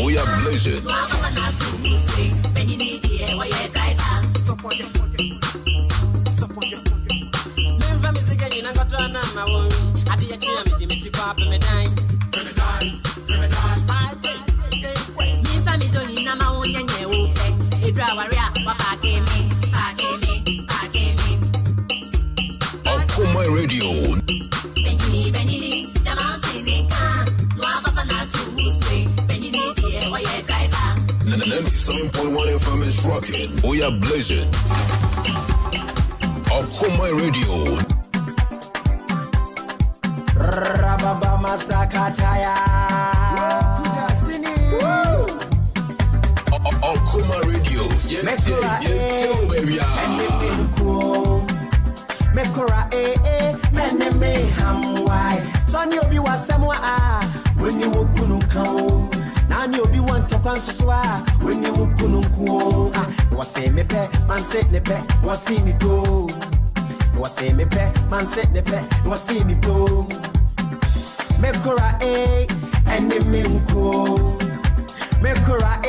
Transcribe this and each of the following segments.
We are blazing. Okoman Radio. 97.1 FM is rocking. We are blazing. Okoman Radio. Rababa Masakataya. Okoman Radio. Yes, baby. Mekora meneme hamwai. Sonny obi wasamwa when you kunu kao. Nani obi want to panswa when you kunu kuo. Was say me pe, man set ne pe, was see me go. Was say me pe, man set ne pe, was see me go. Mekora eneme nko. Mekora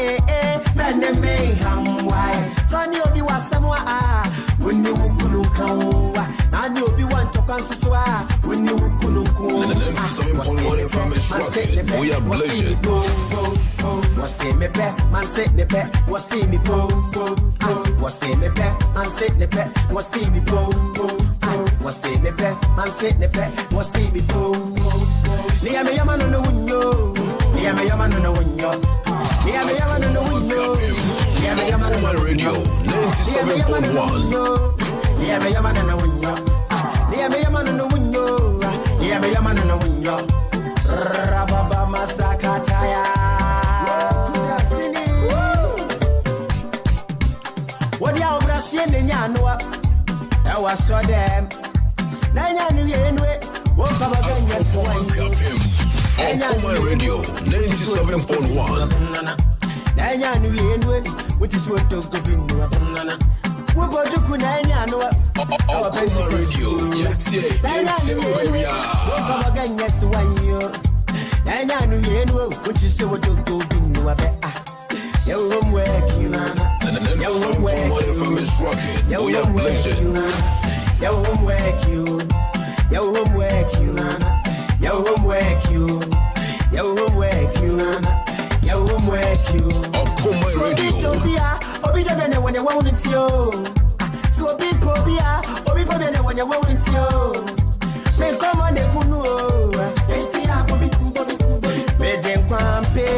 meneme hamwai. Sonny obi wasamwa when you kunu kao. Nani obi want to panswa when you kunu kuo. 97.1 FM is rocking. We are blazing. Was say me pe, man set ne pe, was see me go. Was say me pe, man set ne pe, was see me go. Was say me pe, man set ne pe, was see me go. Niya me yama no wunyo, niya me yama no wunyo, niya me yama no wunyo, niya me yama no Radio 97.1. Niya me yama no wunyo, niya me yama no wunyo, niya me yama no wunyo. Rababa Masakataya. What ya Brazilian in Yanua? I was so damn. Nanya knew you anyway. What about Okoman Radio 97.1. Nanya knew you anyway, which is what to be. We're going to Kunanya. Okoman Radio. Yes, baby. What about yes, 1 year? Nanya knew you anyway, which is what to be. Your room work, you know. Your room work, you. We are blazing. Your room work, you. Your room work, you. Your room work, you. Your room work, you. Your room work, you. Okoman Radio. Obi da bene when you want it yo. So obi pobia, obi pobia when you want it yo. Me come on the kunu. Enti abobi. Me dem kwampe.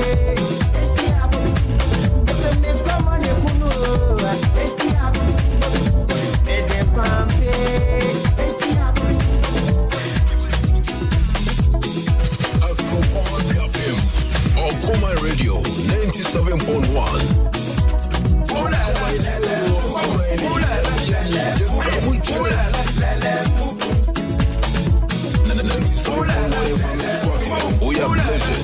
Okoman Radio 97.1. We are blazing.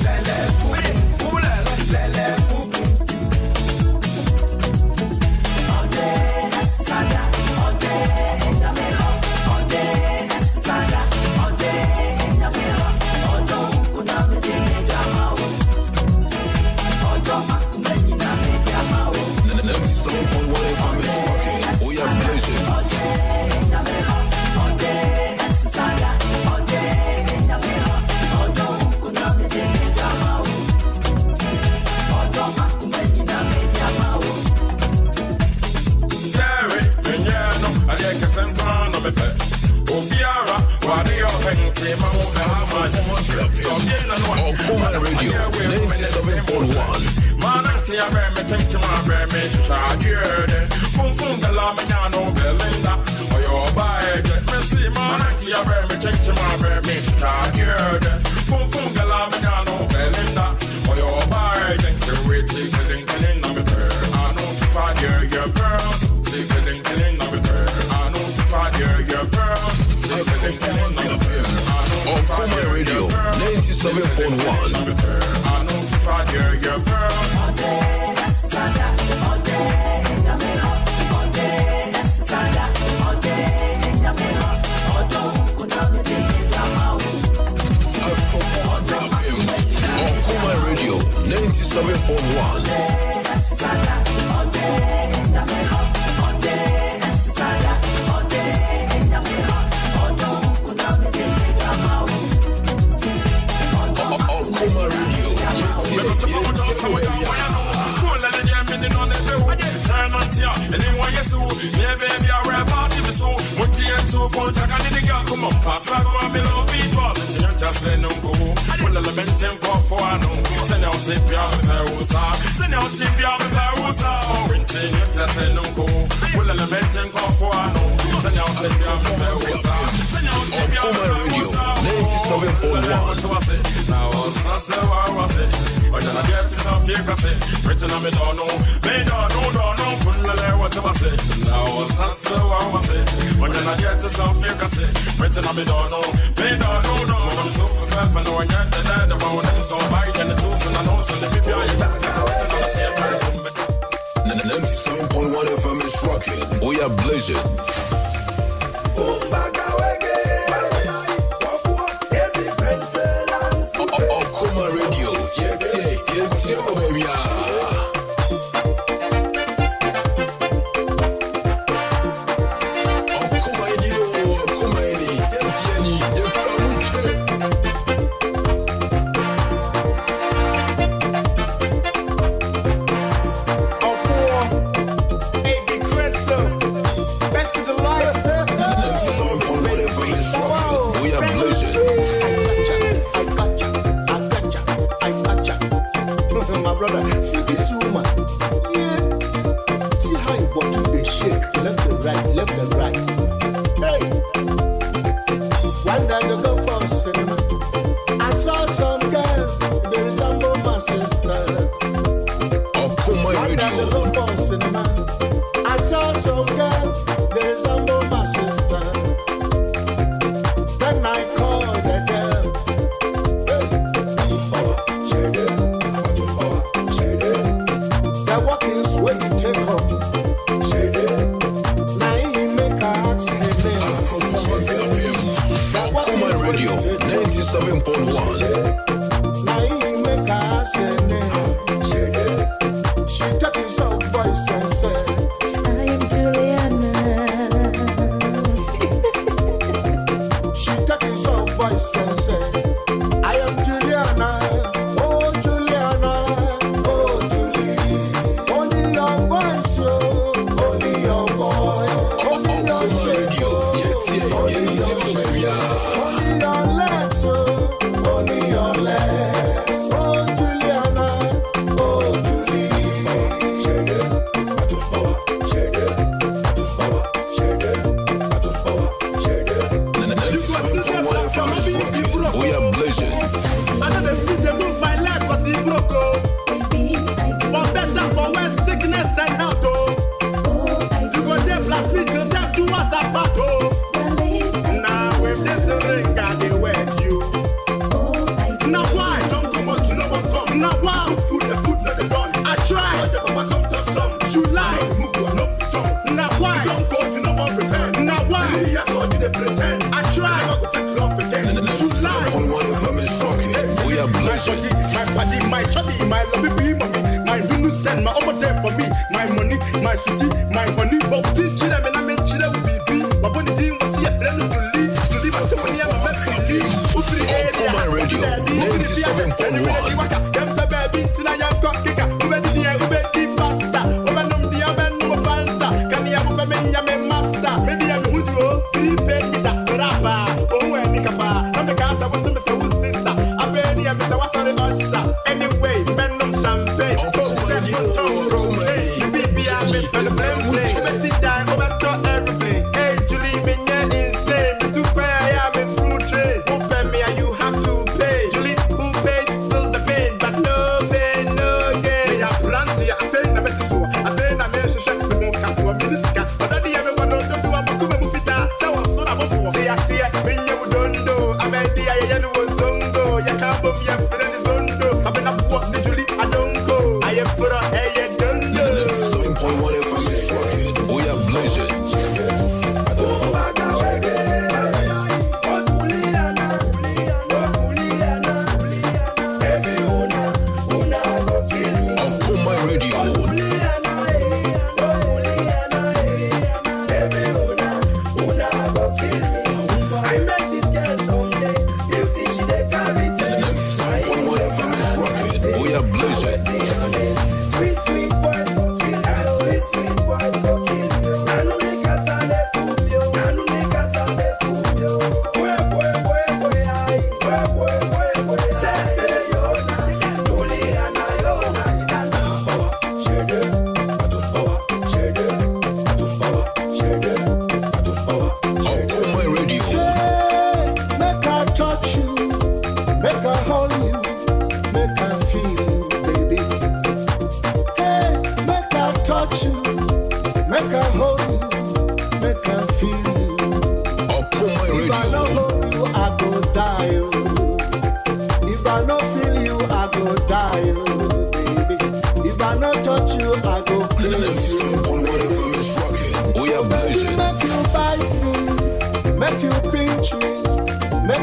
Okoman Radio 97.1. Manantia me think to my me shagird. Fun the lamino belinda. Or your bite. Me see manantia me think to my me shagird. Fun the lamino belinda. Or your bite. The witty killing on the bird. I know if I hear your girls. Killing on the bird. I know if I hear your girls. Killing on the bird. Okoman Radio 97.1. I know if I hear your girls.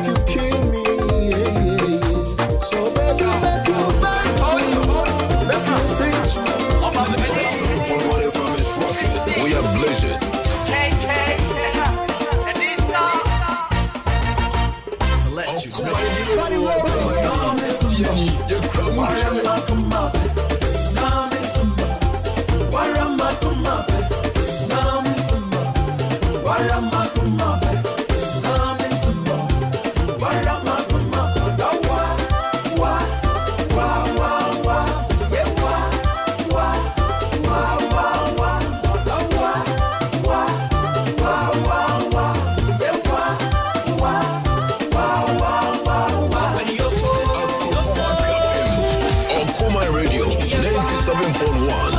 you kill me. So baby, make you back me. Make you preach me. 7.1 FM is rocking. We are blazing. Okoman Radio 97.1.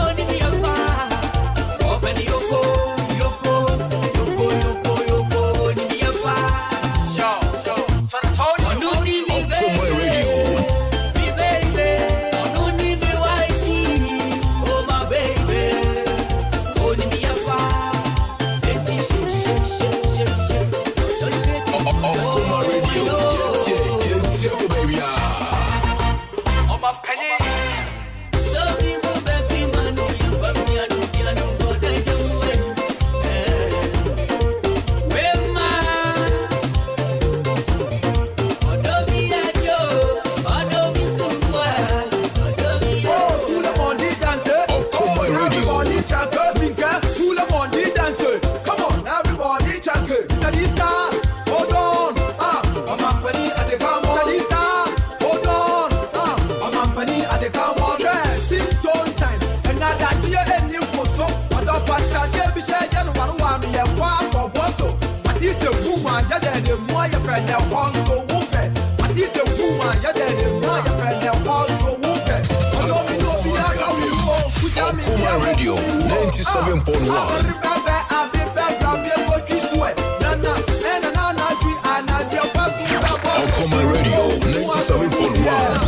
Okoman Radio 97.1. Okoman Radio 97.1.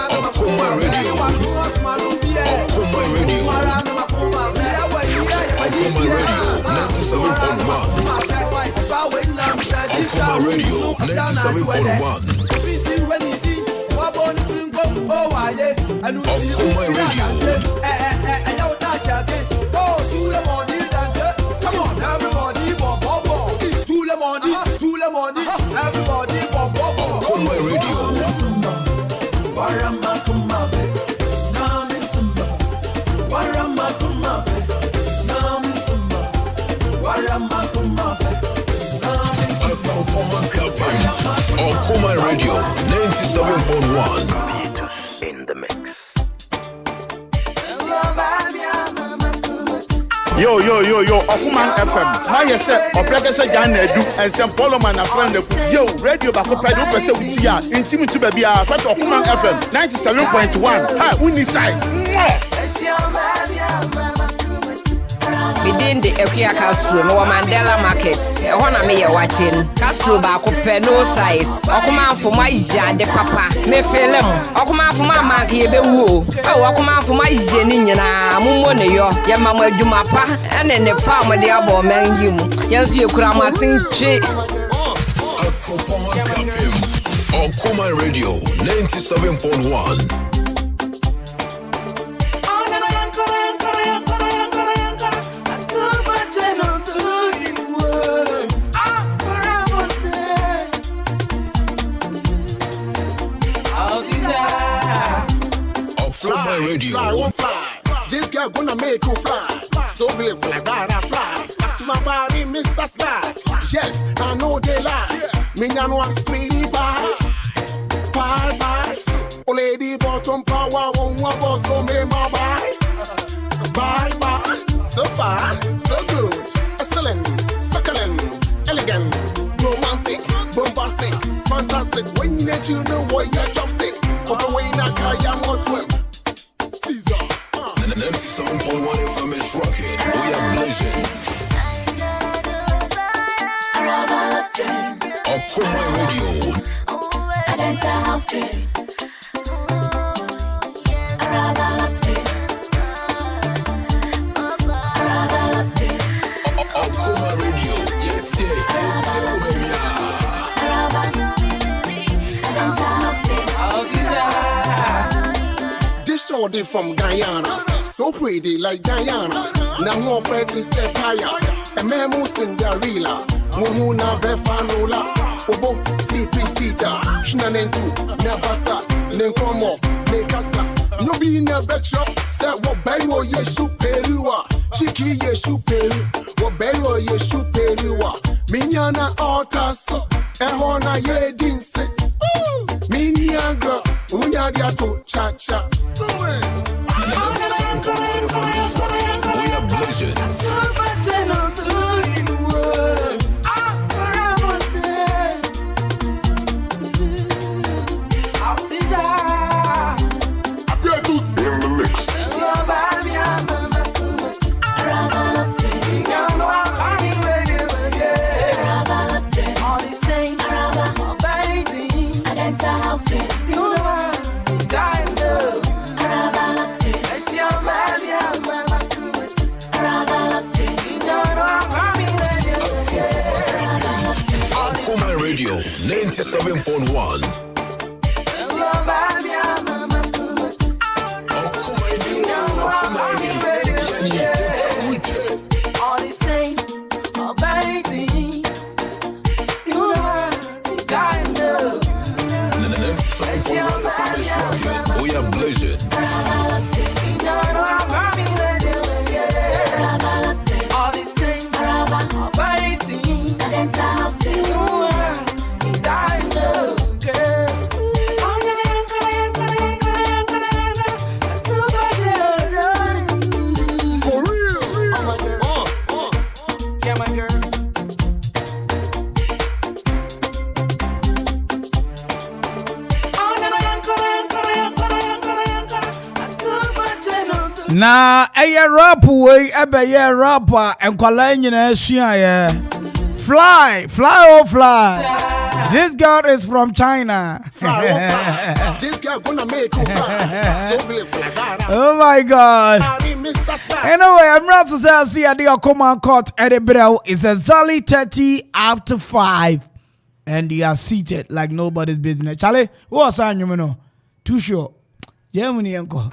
Okoman Radio. Okoman Radio. Okoman Radio 97.1. Okoman Radio 97.1. Okoman Radio. Come on, everybody, everybody, Okoman Radio. Okoman Radio 97.1. In the mix. Yo, Okoman FM. Now you say, Oplekese Ghana do, and some Poloman and friend of yo, radio Bakopedo Pese Utia, intimate to baby, fat Okoman FM 97.1. Hi, uni size. Within the A.K.A Castro, no Mandela Market. I want to make you watching. Castro Bakope, no size. Okoman for my de papa. Me film. Okoman for my market, be woo. Okoman for my Jenny, Mumone yo. Ya mama Jumapa, and then the palm of the elbow man you. Yes, you could have sing tree. Okoman Radio 97.1. Radio. This girl gonna make you fly. So beautiful, like butterfly. That's my body, Mr. Star. Yes, I know they lie. Me and one sweetie pie. Bye. Oh, lady, bottom power, won't want so me my bye. Bye. So far, so good. Excellent, succulent, elegant, romantic, bombastic, fantastic. When you know what you're chopstick. On the way, now I am not 12. 97.1 FM is rocking. We are blazing. Okoman Radio. Okoman Radio. Yes, baby. Saudi from Guyana. So pretty like Diana. Now more pretty say fire. A man who's Cinderella. Mumuna Befanola. Obo, Sleepy Sita. Shinanentu, Nabasa, Nenkomo, Nekasa. No be never chop. Say what Bayo Yeshu Perua. Chiki Yeshu Peru. What Bayo Yeshu Perua. Minyana Altaso. Ehona Yedinse. Minyaga. Unya Diato Cha Cha. We are blessed. Okoman Radio 97.1. We are blessed. Na eye rap we ebe ye rapper enkwala nyina asua ye fly oh fly. This girl is from China. This girl gonna make you fly. So beautiful. Oh my God. Anyway, I'm not to say I see a dear Okoman court at the bell. It's exactly 30 after 5. And you are seated like nobody's business. Charlie, what's on you, man? Too sure. Germany uncle.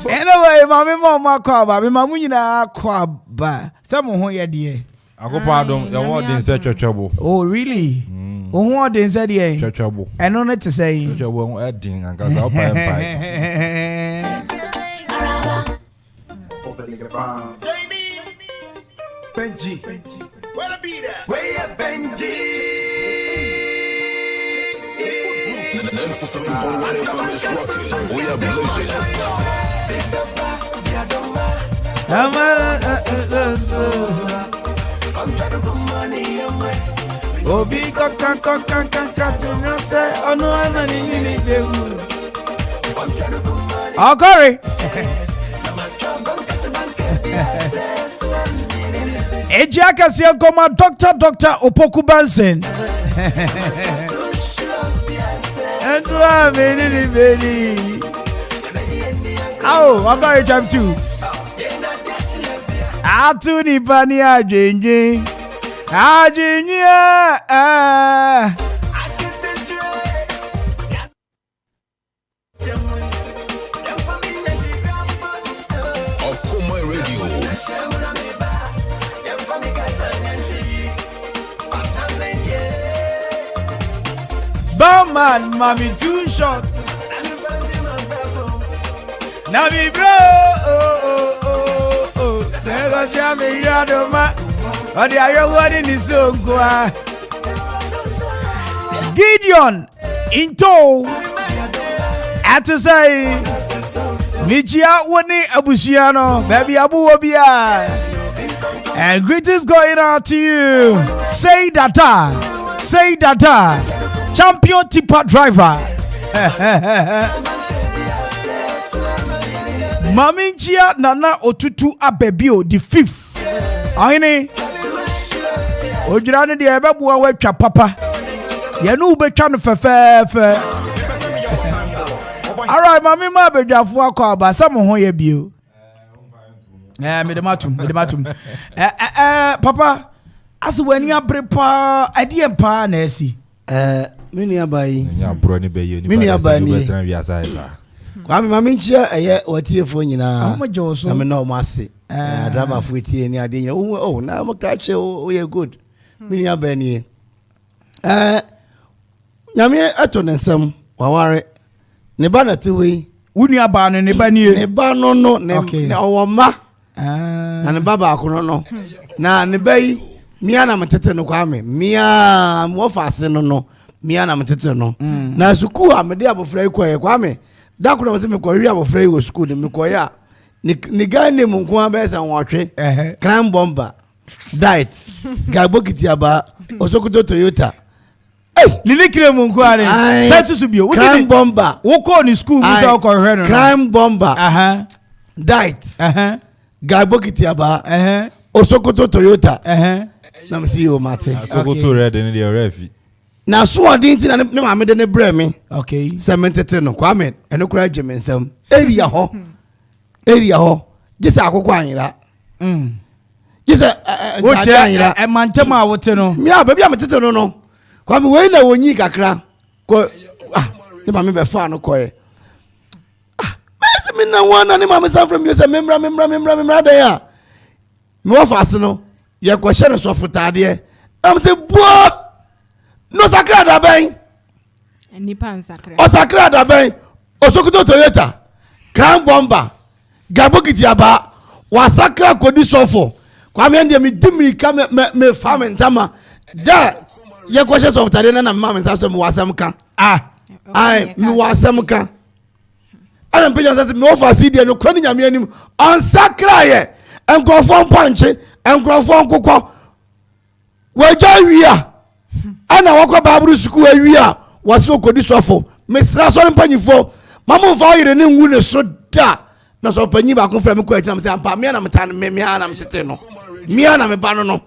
Anyway, Mama Akwaaba, Mamuna Akwaaba. Some who ya dear. Akopado, the word in such a trouble. Oh, really? Oh, what is that here? Trouble. I don't know to say. You won't adding and got up Benji. Where be there? Where Benji? We are blessed. Obi kokan chatuna say ono anani ni bewu. Okori. Ejiaka si Okoman Dr. Opoku Bansen. And I made it very. Oh, Okori jump too. Atu ni bani ajenje. Ajinya Okoman Radio. Bowman, mommy, 2 shots. Navi bro, oh. Sego chame yadoma. Odi ayo wadi ni songwa. Gideon into at to say Michia woni abusiano baby abu obia. And greetings going out to you. Say data. Champion tipper driver. Maminchia Nana Otutu Abebio the 5th. Aine Ojirani the Ebebu Wecha Papa. Yanu Bechan Fefe. Alright, Mammy Mabeja Fuaka, some who ye bu. Medematum. Papa, as when you prepare, I didn't pa Nessie. Mini abai. Nya bro ni be ye ni. Mini abai ni. Betra wi asaiza. Kwame mama nchia eye watiefo nyina. Amajoso. Na me no mase. Adaba fuitie ni ade nyina. Oh na makache o ye good. Mini abai ni. Nyame ato nsem waware. Ne ba na tiwi. Wuni aba no ne ba nie. Ne ba no ne owoma. Na ne baba akono no. Na ne bai mia na metete no Kwame. Mia mo fase no. Mia na metete no. Na suku a me de abofra ikoye Kwame. Da kuna mse me kowi abofra yi wo school me koya. Ni guy name nko abesa nwotwe. Crime bomber. Diet. Gabokiti aba Osokoto Toyota. Lili krem nko are. Sensu bio. Crime bomber. Wo ko ni school musa ko hwe no. Crime bomber. Diet. Gabokiti aba. Osokoto Toyota. Na me see o mate. Osokoto red ni the refi. Na so odin ti na ne ma me de ne bre me. Okay. Cementete no Kwame eno kura gemensem. Area ho. Gisa akoko anyira. Gisa anyira. E mantem a wote no. Me a baby ametete no. Kwame we na wonyi kakra. Ko ne ma me be fa no koye. Me na wana ne ma me san from you say memra da ya. Me wo fast no. Ye ko hye no so futade. Am say bo no sakra da ben. Nipa sakra. O sakra da ben. Osokoto Toyota. Crime bomber. Gabokiti aba. Wa sakra kodi sofo. Kwame ndie mi dimrika me famine tama. Da ye question of tade na mama nsa me wasam ka. Me wasam ka. Ana mpeja nsa me ofa CD no kwani nyame anim. On sakra ye. Enkrofo mpanche, enkrofo nkokọ. Waja wia. Ana wakwa baburu suku awia. Wasi okodi sofo. Mesra so mpanyifo. Mama mfa yire ne nwu ne so da. Na so panyi ba ko fra me kwa tina me say ampa me na metane me na metete no. Me na me ba no.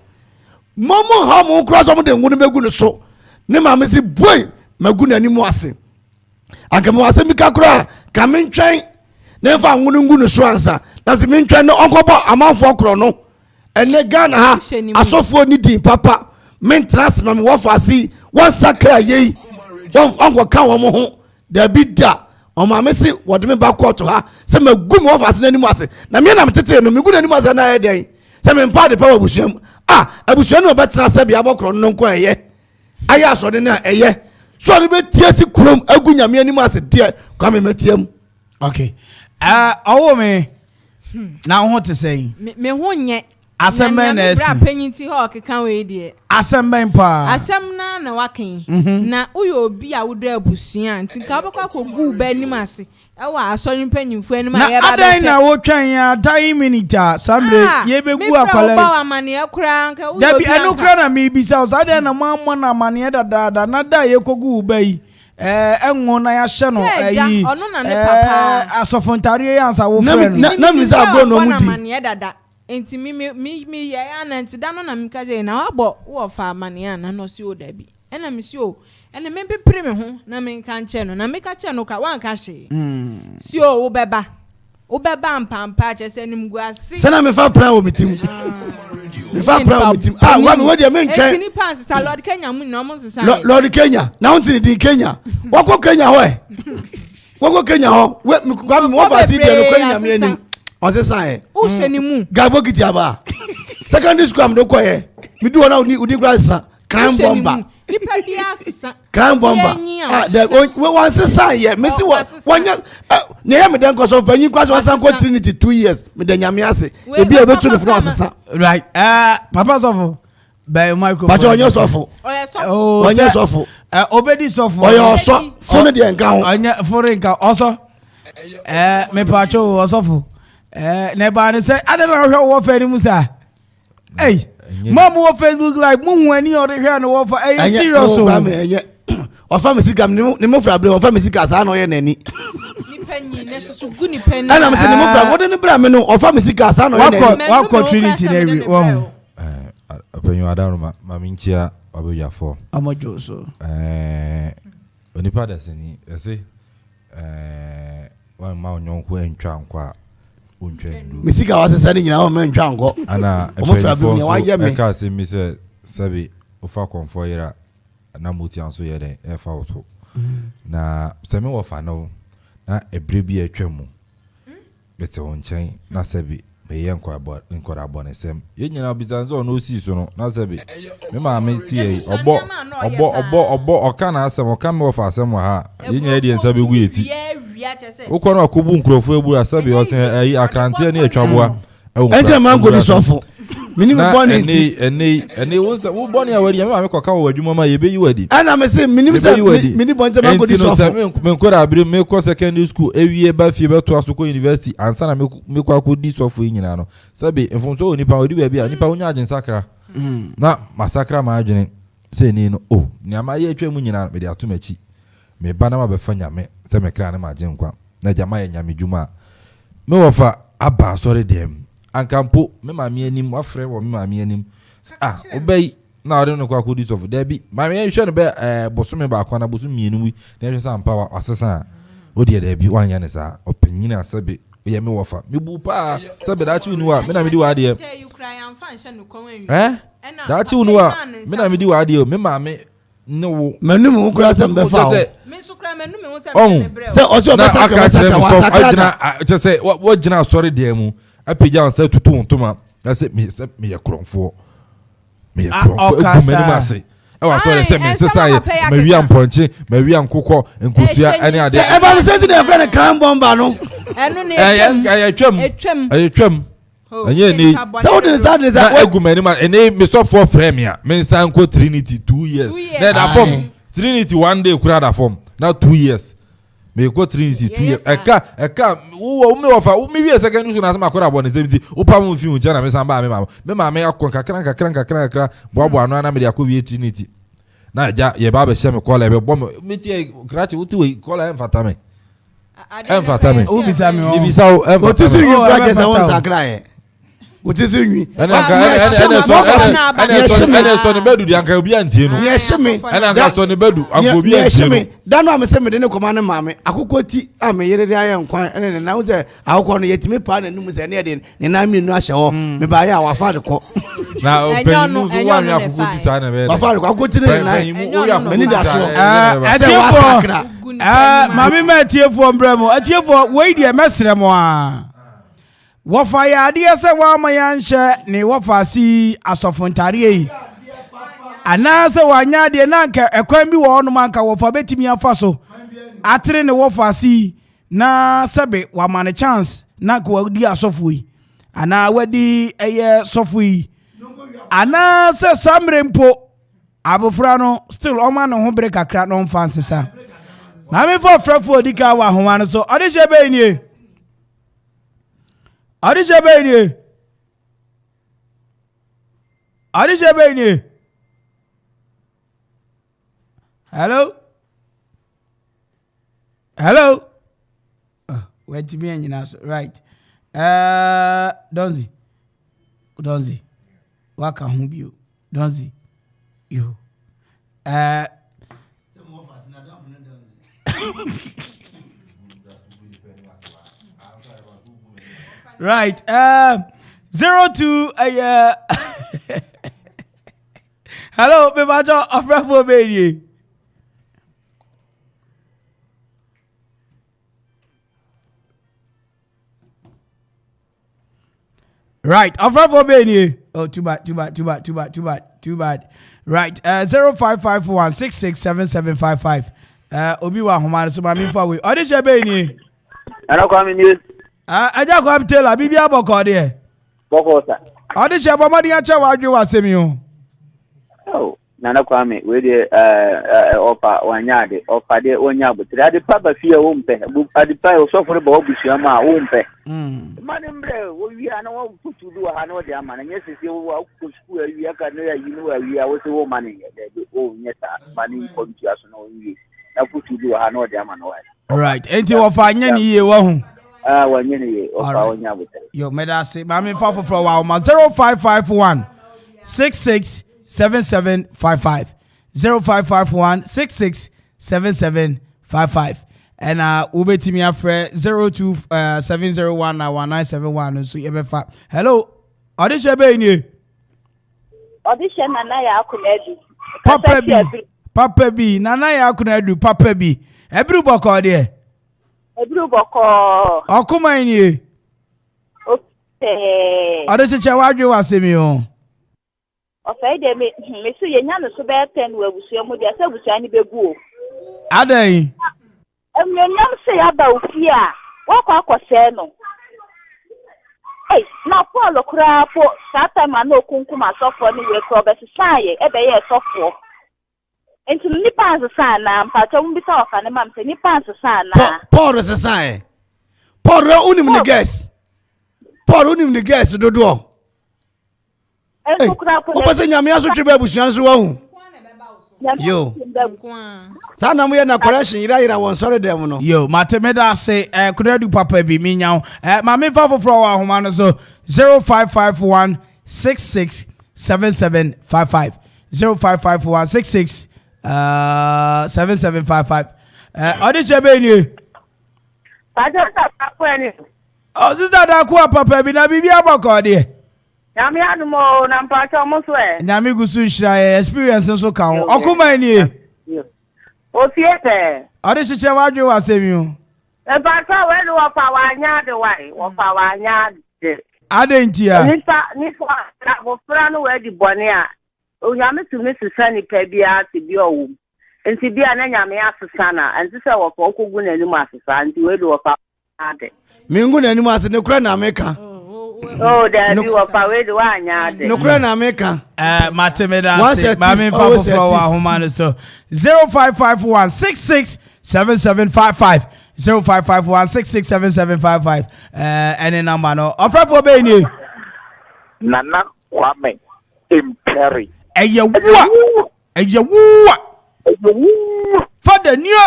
Mama ha mo kura so mo de nwu ne begu ne so. Ne ma me si boy magu na nimu ase. Aka me wase mi kakura ka me ntwen. Ne fa nwu ne ngu ne so ansa. Na se me ntwen no onkobo amanfo kro no. Ene Ghana ha asofo ni din papa. Men trans ma me wo fa si won sakra yei. Won onko kan wo mo ho. Da bi da o ma me si wo de me ba court ha se magum wo fa se nanimu ase na me na metete no me gu nanimu ase na e den se me mpa de pa abusuam abusuam no betra se bia bokro no nko eye aya so de na eye so de be tie si kurom agu nyame animu ase de kwa me metiam. Okay. Owo me na ho te say me ho nye asem na esi bra panyinti ho kekan we de asem ben pa asem na waken na uyo obi a wodo abusuan nti ka bokwa kogu ba nim ase e wa asori panyinfo anim a ye ba be na wo twan ya 10 minutes samre ye begu akwala ba amane akura nka uyo da bi anu kra na me bisa o sade na mamma na amane dada na da ye kogu ba yi enwo na ya hye no yi ono na ne papa asofontare ya ansa wo friend na mi za agro no mudi amane dada enti mi ya na enti da no na mi kaze na wabo wo fa amane na no si o da bi ena mi si o ena me pepere me ho na me kan che no na me ka che no ka wan ka hwe si o wo beba mpampa che se nim gu ase sana me fa pra o mitim me fa pra o mitim wa me wodi me ntwe enti ni pass ta Lord Kenya mu no mo sesa Lord Kenya na unti di Kenya wako Kenya ho wako Kenya ho we kwa me wo fa si de no kwani nyame anim on se san o hye ni mu Gabokiti aba secondary school am do koye me do na udi grasa crime bomber nipa bia asesa crime bomber we want to say yeah me see wanya na ya me den cause of panyi kwase wan san ko Trinity 2 years me den nyame ase e bia be to the front asesa right papa sofo by microphone but onye sofo onye sofo obedi sofo oyo so funu de nka ho onye furu nka oso me pacho osofo ne ba ne say adena hwe wo fa ni musa hey mom wo Facebook like mu ani o de hwe no wo fa serious o ba me enye o fa me sika ni mo fra bre o fa me sika sa na o ye nani ni panyi ne so gu ni panyi ana me se ni mo fra wo de ni bra me no o fa me sika sa na o ye nani wa ko Trinity na wi wo apenyo adaro ma minchia obeya for amajo so onipa da seni ese wa ma onyon ko entwa nkwa untwendu misika wasesa ni nyina o me ntwa nko ana o mo fra bi me wa ye me ka se mi se sabi o fa konfo yira na muti anso ye den e fa woto na se me wo fa no na ebre bi atwam bete won chen na sebi me ye nkora abone sem ye nyina bizanzo no si so no na sebi me ma me tie obo oka na asem oka me wo fa asem ha ye nyina de nsa begu eti ukọ na akubu nkrofo ebu asabi o sen ayi akrante na atwaboa ente mango ni sofo minimum bonnet ene wo bonnet awari me ma me koka wo adwuma ma ye be yi wadi ana me say minimum bonnet mango ni sofo me nkora abiri me ko secondary school ewie ba fie beto asoko university ansa na me kwa ko di sofo nyina no sabi enfonso oni pa odi ba bia nipa onya agin sakra na masakra ma adwene say ni no ni ama ye atwa nyina me de atomachi me ba na ma be fa nyame se me kra na ma agin kwa na jama ye nyame dwuma me wo fa aba sorry dem ankampo me mami anim wafre wo me mami anim obey na ode no kwa kodi sofu there bi mami hwe no be bosome ba kwa na bosome mienu wi na hwe sa ampa asesa odi there bi wanya ne sa opanyina asabe ye me wofa me bu pa sabe da chi unu a me na me di wa de da chi unu a me na me di wa de me mami no manu mu kura se mbe fa me sukra manu me wo se me bre se oso be sakra wa se wo gina sorry there mu apija ansa tutu ntoma na se me ye kronfo egumeni mase e wa so se me sesa ye me wi amponche me wi ankokọ nkusua ani ade e ba se the friend cram bomba no enu ne etwam anye ni so the sad egumeni ma ene me so for frame ya me nsan ko Trinity 2 years na da form Trinity one day kura da form na 2 years me ko Trinity 2 years eka wo me ofa me wi second school na sama akora bo ne zemti opa mo fi unja na me samba me ma me akon kakran bo anu na me de akowie Trinity na ja ye ba be she me call e be bo me tie krachi wuti we call e mfata me o bisa me o bisa o o ti su yu krachi se won sakra e o ti su yu ene so ne bedu di anka obi antie no ye shime ene anka so ne bedu anka obi antie no da no am se me de ne koma ne maame akoko ti am yere de ayen kwan ene ne na wo se akoko no yetimi pa na num se ne de ne na mi nu ahye ho me ba ya wa fa de ko na open nu so wa mi akoko ti sa na be wa fa de ko akoko ti ne na me ni da so atiefo maame ma atiefo mbremo atiefo we de mesre mo a wofa ya ade se wa ma ya nhye ne wofa si asofontare yi ana se wanya de na nka ekwan bi wo no manka wofa betimi afa so atere ne wofa si na sebe wa man chance na ko di asofo yi ana wadi eye sofo yi ana se samre mpo abofra no still o ma no ho bre kakra no mfanse sa na me for frafo dika wa ho an so ode je be ni Hello? Where to be in right. Donzi. What can you? Donzi. You. Right. 02 Hello, Bebajo of Bravo Baby. Right, of Bravo Baby. Oh, too bad. Right. 0551667755. Obiwa Homar so mami for we. Odisha Baby. Ana Kwame News. Aja ko abtela bibia boko de. Boko sa. Odisha bomadi acha wadwe wasemi o. Oh, Nana Kwame, we de opa wanyade, opa de onyabo. Ade papa fie wo mpe. Ade pa o sofo bo obusia ma wo mpe. Mane mbre wo wi ana wo tutu du ha na wo de ama na nyesisi wo ku school awi aka no ya yinu awi a wo se wo mane de o nyeta mane ko ntia so na wo wi. Na tutu du ha na wo de ama na wa. Right. Enti wo fa anya ni ye wo hu. Wanyene ye opa onyabo. Yo meda say mami fa for wa ma 0551 667755 0551667755 and ubetimi afre 0270191971 so ye befa. Hello. Audition be ni. Audition na ya akuledu. Papa B, Nana ya kuna do Papa B. Ebru boko de. Ebru boko. Okuma ni. Okay. Ade cheche wadwe wasemi o. Okay de me so ye nya no so be 10 we abusuo mu de asa abusuo ni begu o. Adai. Emnyam se ya ba ofie a, wakọ akọse no. Hey, na Paul kura po that time na okunkum asofo ni we kro be sesaye ebe ye sofo. Enti nipa asesa na mpacho mbita ofa ne mam se nipa asesa na. Paul sesaye. Paul unim ni guess. Paul unim ni guess dodo. Hey, o pese nyame aso twebe abusuan so wahu. Yo. Sana mu ye na correction ira won sorry dem no. Yo, matemeda say could do Papa B me nyaw. Ma me fa foforo wa homa no so 0551 66 7755 0551 66 7755. Odi chebe ni. Oh, sister da ku Papa B na bibia abako de. Nyame anumo na mpacho mo so e. Nyame gusu hira experience so ka ho. Okuma ni. O fiete. Odi chiche wadwe wasemi o. E ba sa we no fa wa nya de wai, wo fa wa nya de. Adentia. Nipa na wo fra no we di bone a. O nyame tumi sesa ni pa bia ti bi owo. Enti bia na nyame asesa na, enti se wo fa okogu na nimu asesa, enti we do fa ade. Mingu na nimu asesa ne kura na America. Oh, there you are powered one yard. No crown America. Matemeda say, Mammy Papa for Homan so 0551 66 7755 0551 66 7755 any number no. Offer for Benny Nana Kwame Mpere A.K.A. Father new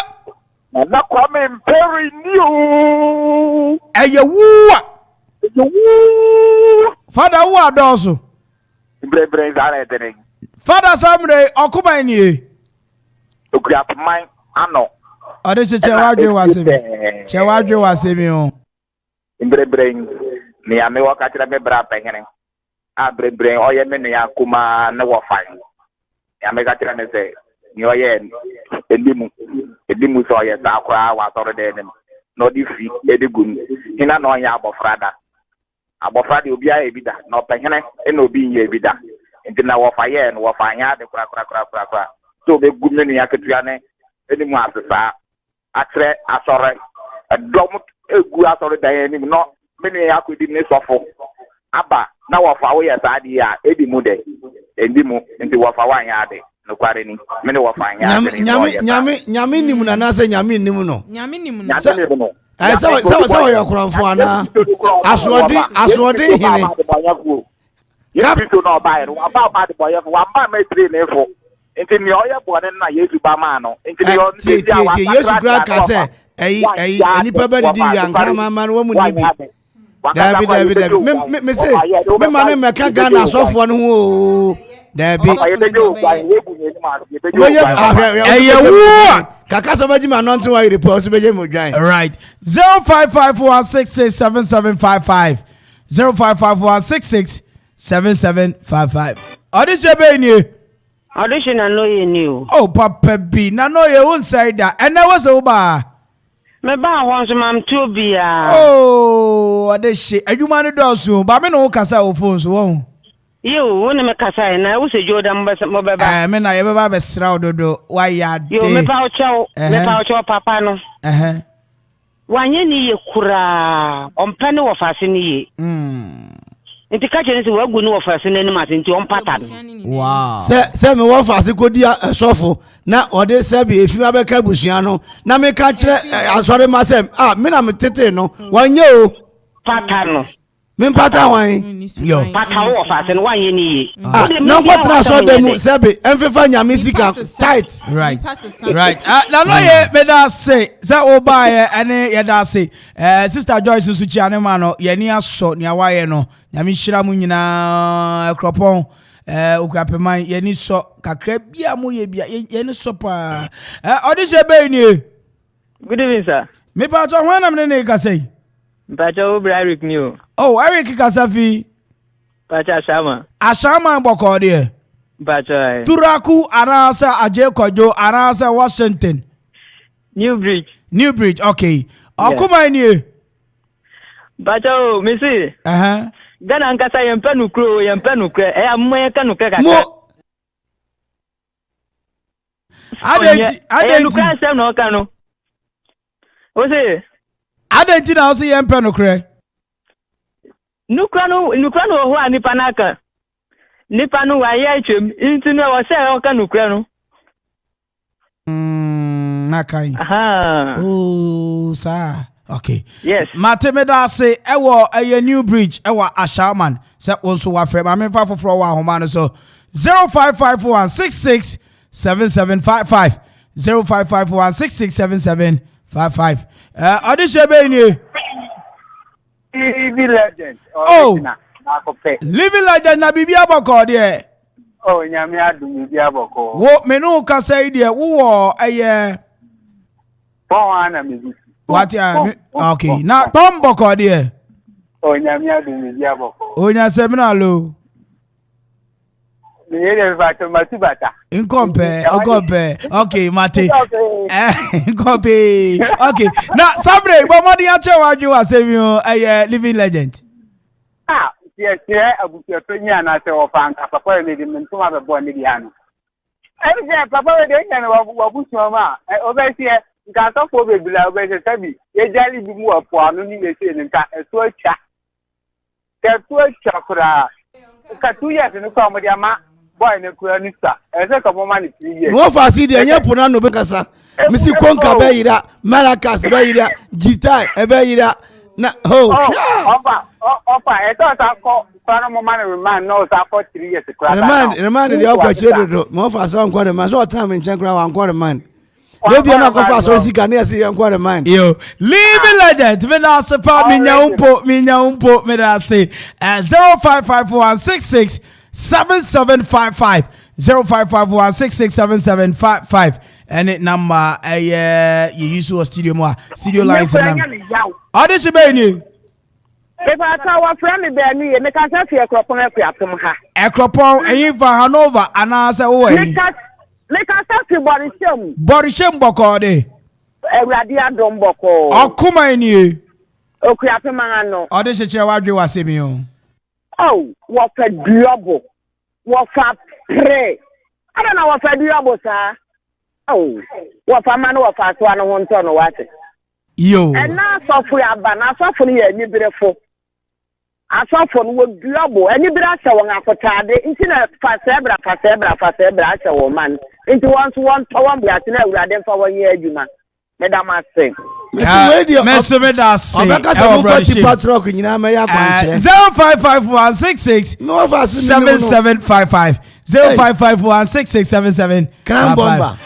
Nana Kwame Mpere new A.K.A. Father, who are those? Father, Samuel, Okoman ni. Mine, ano. Ode chewaje wasemi. Chewaje wasemi o. Brain, ni ame wakati na me bra pehene. Brain, oye me ni akuma na wo fine. Ya me kati na me se, ni oye edimu so oye sa akwa wa toro de dem. No di fi, edigum. Ina no nya abofrada. Abofra de obi a ebida na opehene na obi nye ebida nti na wo fa ye na wo fa anya de kura so be gumne ni akatua ne eni mu asesa atre asore dom egu asore dan ni no me ne akodi ne sofo aba na wo fa wo ye sa de a edi mu de endi mu nti wo fa wa anya de no kware ni me ne wo fa anya nyame nim na na se nyame nim no nyame nim no so ya kuranfo ana asodi hini Yesu no buy no aba de boy for one man three nefo nti ni oye bone na Yesu ba ma no nti ni on ti awa Yesu gra ka se enipa ba di yankra mama no mu nibi David me say me man me ka Ghana sofo no ho David Kaka so baji ma no nti wa report so beje mo dwan right 0551667755 0551667755 audition be ni audition na no ye ni o oh Papa B na no ye won say that and na was oba me ba ho so mam to bia oh audition adwuma no do so ba me no kasa o phone so won yo wona me kasa na wo se joda mo beba me na ye beba be sra ododo wa ya de yo me pa o chawo papa no wanye ni ye kura ompane wo fase ni ye nti ka chene se wagu ni wo fase ni mate nti ompata no wow se me wo fase kodi asofo na ode se be efi abeka busuan no na me ka kire asore masem me na me tete no wanye o pata no me pata wan yo pata wo fase no wanye ni ye no kwatra so dem se be emfefa nyame sika tight right na no ye me da say oba ye ene ye da say sister Joyce su chi ane ma no ye ni aso ni awaye no nyame hira mu nyina akropon okuapeman ye ni so kakra bia mu ye bia ye ni so pa audition be ni good evening sir me pa to hwan na me ne ka say Pacha Eric new. Oh, Eric Kasafi. Pacha Ashama. Ashama boko de. Bacho. Turaku anasa Aje Kojo anasa Washington. New Bridge, okay. Okuma ni. Bacho, Missy. Gana nkasa yempa nukro. Amwe ka nukre kaka. Adenti nukra sem no kanu. Ose. Adenti na osi yempa nukre. Nukra no ho anipa naka. Nipa no wa ye atwem. Inti no wo se o ka nukra no. Nakai. Aha. Oh, sir. Okay. Yes. Matemeda say ewo a New Bridge ewa Ashaman. Se onso wa frɛ ma me fa foforo wa homa no so 0551667755 0551667755. Audition be ni. Living legend. Oh. Living legend na bibia boko de. Oh, nyame adum bibia boko. Wo me no ka say de wo eye. Bon ana me. What okay. Now Tom boko de. Oh, nyame adum bibia boko. Onya seminalo. Yeye vato matibata. Inkompe. Okay, Mate. Inkompe. Okay. Now, Sabre, but what do you tell what you are saying? A living legend. Yes, abuke penya na se ofanga papa le di mentuma be bo ni diano. Ai je papa we de nya na wabusu ma. Obesi nka sofo be bila obesi sabi. Ye jali bi mu apo anu ni mesi ni nka esu acha. Esu acha kura. Ka 2 years ni kwa mo dia ma boy ne kura ni sa. Ese ka mo ma ni 3 years. Wo fa si de nya pona no be kasa. Misi konka be yira, maracas be yira, guitar e be yira. Na Opa, I thought I call man knows I for 3 years. Remind the upper children, more for some quarter man, so time in Chankra one quarter man. Maybe you're not going to see can see and quarter man. Yo, leave legend, when I support me, me that say 0551667755 0551667755 and it number you use to studio more studio lines and this be you. If I tell a friend, me make us have a crop on a from her. A cropon, and you for Hanover, and I say, oh, make us have to body shame bokode. A radia dom boko. Oh, come in you. Oh, Criapamano. Oh, this is what you are saying. Oh, what a double. What a pray. I don't know what a double, sir. Oh, what a man of us one on ton or what. Yo. And now, software, but now software, you beautiful. I saw from would double, and you better show on Akotade, internet for Sebra, woman. Into one black, and for 1 year, you man. Madam, I say. Mr. Medas, 0551667755 0551667755.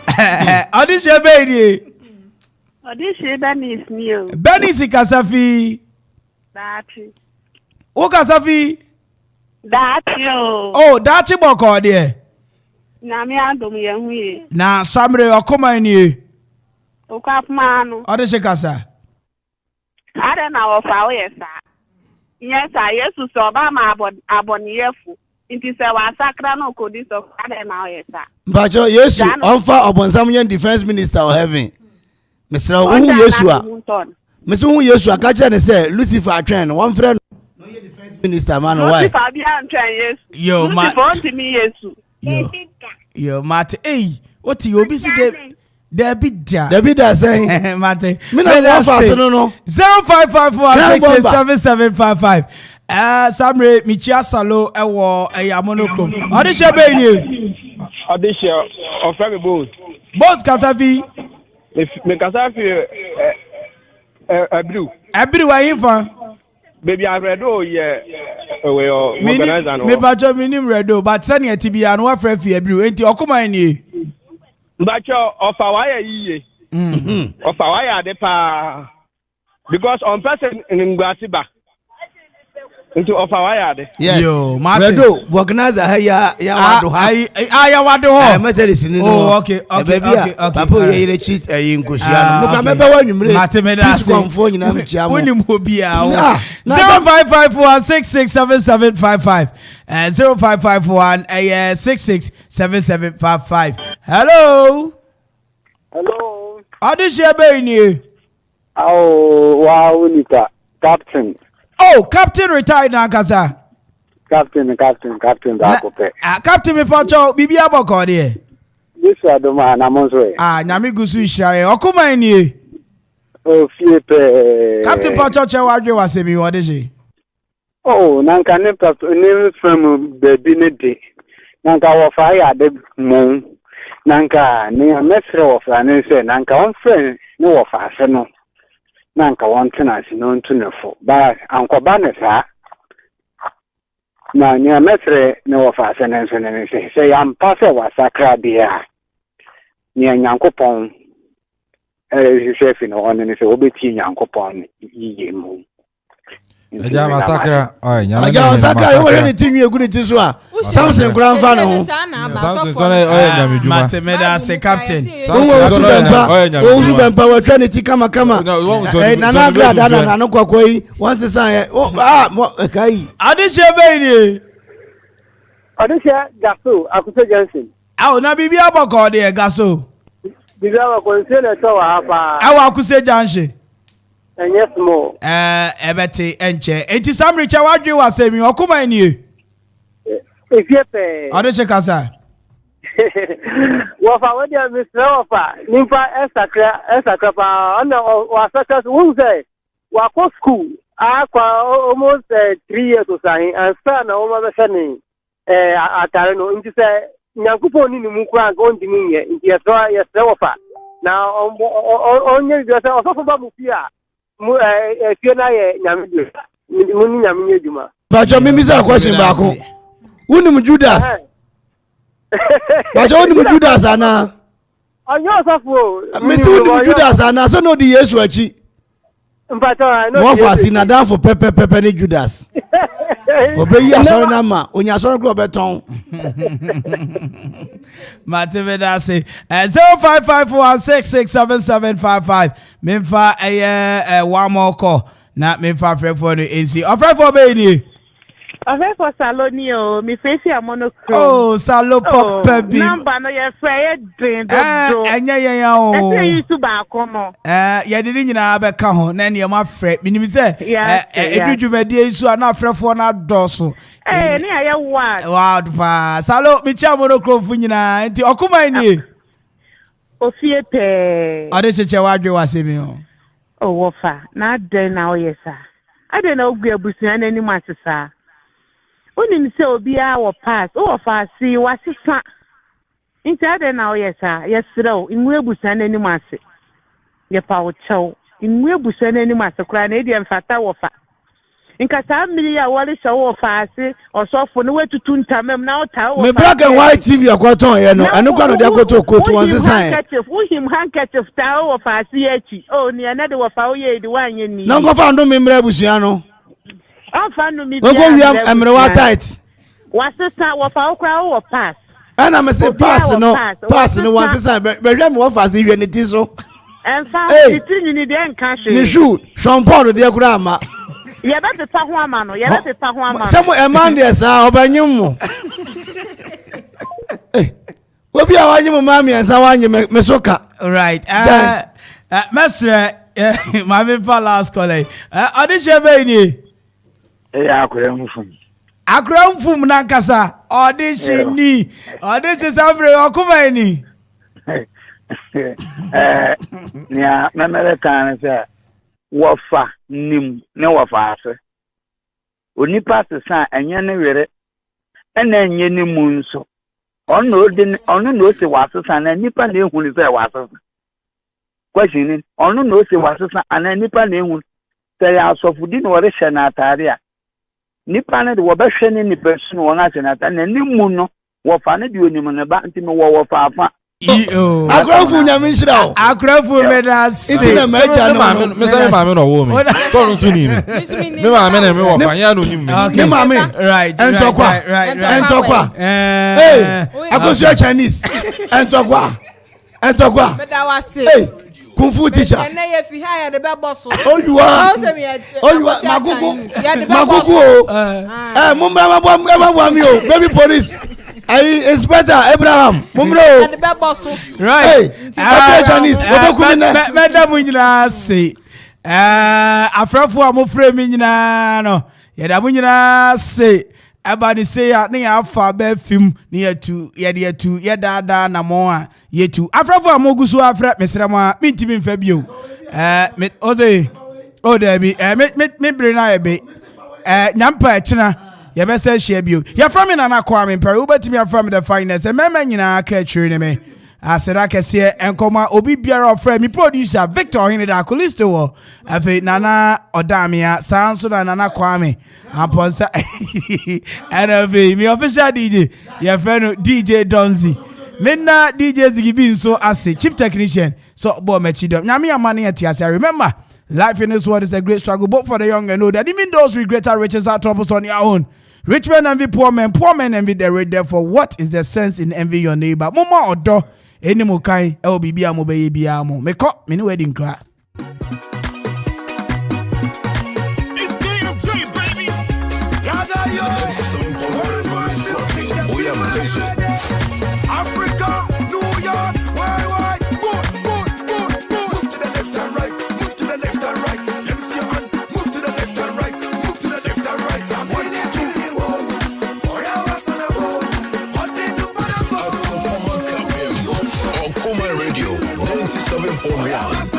Audition baby. Audition Benny is new. Benny Kasafi. Dachi. O Kasafi. Dachi. Oh, Dachi boko there. Na me adom ye hu. Na Samre Okoman ni. Okapmanu. Audition Kasa. Ada na wo fa wo yesa. Yes, Yesu so ba ma aboniyefu. Inti se wa sakra no kodi so ada na wo yesa. Bajo Yesu onfa obonsam defense minister of heaven. Mr. Wu Yesu a. Mr. Wu Yesu a ka je ne say Lucifer atwen one friend no ye defense minister man why? Lucifer bi antwen Yesu. Yo ma Lucifer mi Yesu. Yo mate what you obi si Debbie say mate. Me na one fast no 0551667755. Samre Michia Salo ewo monochrome. Audition be ni. Audition of Femi Boss Kasafi. Me Kasafi Abru wa infa. Baby I read we organize me bajo minim redo but sani etibia no afra fi Abru enti Okoman ni. Bacho of our ye. Of our de pa because on person in Ngwasiba. Into of our yard. Yes. Yo, Martin. Organizer ya wado ha. Ya wado ho. Mercedes ni no. Oh, okay. Papa ye cheat nkosia no. Nuka mebe wanwumre. Martin me da say. Konfo nyina mchia mo. Woni mo bia. 0551667755. 0551667755. Hello. Hello. Adisha Beni. Oh, wow, Nika. Captain. Oh, Captain retired now, Kaza. Captain, Captain, Captain, me pacho, Bibi Aboko there. This is the man I'm on way. Nyami Gusu Shire. Okuma ni. Oh, Fiepe. Captain Pacho Chawadre was me, what is he? Oh, Nanka never from the Binity. Nanka wa fire the moon. Nanka near Metro of an answer. Nanka one friend, no of us, no. Nanka one tenant, known to know for. But Uncle Banessa. Na near Metro, no of us, and say, I'm passing was sacra beer. Near Yankopon. Chef in one and it's a bit Yankopon. Ye moon. Aja masakra. Aja masakra yo anything you good to so. Samson grandfather no. Samson so na nyame djuma. Matemeda say captain. Ozu bempa we trinity kama. Na na grada na no kwakoi once say kai. Adisha Beni. Adisha Gaso Akuse Johnson. Na bibi aboko de Gaso. Bibi aboko se na to wa pa. Akuse Johnson. Yes, more. Ebete enche. Enti Sam Richard wadwe wasemi okuma enie. Efiepe. Ade chekasa. Wa fa wadi Mr. Ofa. Nimpa esakra pa ona wa saka who say wa ko school akwa almost 3 years or so and sana o ma be atare no nti say nyankopon ni mu kura go ndimi ye nti yes Ofa. Na onye bi say osofo ba mu fia. Fiona ye nyamidu muni nyamiye djuma bajo mimiza question baako unim Judas bajo unim Judas ana onyo sofo mesi unim Judas ana so no di Yesu achi mpata no mo fa si na dan for pepe ni Judas obeyi asori na ma onya asori gbo beton Matemeda say 0551667755 memfa one more call na memfa frefo no NC ofrefo be ni ofrefo saloni o mi face amonochrome oh salo papa bi number no ye frey den do enye ya o e use ba kono ye de nyina be ka ho na ne ma frɛ minim sɛ edwudwumadi isu na frɛfo na dɔso ni aye wow pa salo mi cha monochrome fu nyina nti okuma ni ofie pe ade cheche wadwe wasemi o wofa na den na oyesa ade na ogu abusuan ani masesa onim se obi a wo pass o fa si wasesa nti ade na oyesa yesrew inwe abusuan ani mase ye pa wo chew inwe abusuan ani mase kra na edi mfata wo fa nka sa mmiri ya wale sha wo fa si osofo no wetutu ntamem na ota wo me black and white TV akoton ye no anu kwa no de akoto kotu wan sesan him handkerchief ta wo fa si echi o ni na de wo fa wo ye di wanye ni na ngofa ndo me mra busuan no afa no mi bia go wiam emre wa tight wasesa wo fa wo kra wo pass ana me say pass no wan sesan be hwe me wo fa si hwe ni ti so enfa ti ni de nka hwe ni shoe shampoo de kura ama ye ba pepa ho ama no ye ba pepa ho ama samo emande sa obanyim mo obi a wanyim mami ensa wanyim me soka right mesre mami pa last call audition be ni akura mfum na nkasa audition ni audition sabre okuma ni nia memele kan se wofa nim ne wofa ase onipa sesa enye ne were ena enye ne mu nso ono no se wasesa na nipa na ehunu se wasesa question ono no se wasesa ana nipa na ehunu se ya asofudi no wore hye na atare a nipa na de wo behwe ne nipa su no won ase na atare na nimu no wofa ne de onim ne ba ntime wo wofa afa Akrafu nyamishira. Akrafu medas. Itina meja no. Me say mama no wo me. So no so ni me. Me mama na me wo fa ya no ni me. Me mama. Right. Entokwa. Entokwa. Hey, akosu Chinese. Entokwa. Hey, kung fu teacher. Oyuwa makuku. Mumbra mabwa mi o. Baby police. Inspector Abraham. Mumbro. Right. Chinese. Madam nyina say. Afrafo amofre mi nyina no. Yeda mu nyina say. Abani say ya ne afa be film ne yetu yeda na mo a yetu afrafo amogusu afra mesrama mintimi mfa bio me oze o da bi me bre na ebe nyampa echina ye be say share bio ya from na Kwame Mpere ubetimi afra the finest e mema nyina ka chiri ne me asera kese enkoma obi biara ofra mi producer Victor Hinida Kulisto wo afi nana odamia sanso na nana Kwame aponsa NV mi official DJ your friend DJ Donzi menna DJ Zigibi so ase chief technician so bo machidom nyame amane atiase. Remember, life in this world is a great struggle both for the young and old, that even those with greater riches are troubles on their own. Rich men envy poor men envy the rich. Therefore, what is the sense in envy your neighbor? Mama odo any mo kai e obi bia mo be bia mo me ko me no wedding cry. Africa, New York, worldwide, move to the left and right, move to the left and right. Let me see your hand, move to the left and right, move to the left and right. I'm waiting to you. Okoman Radio 97.1.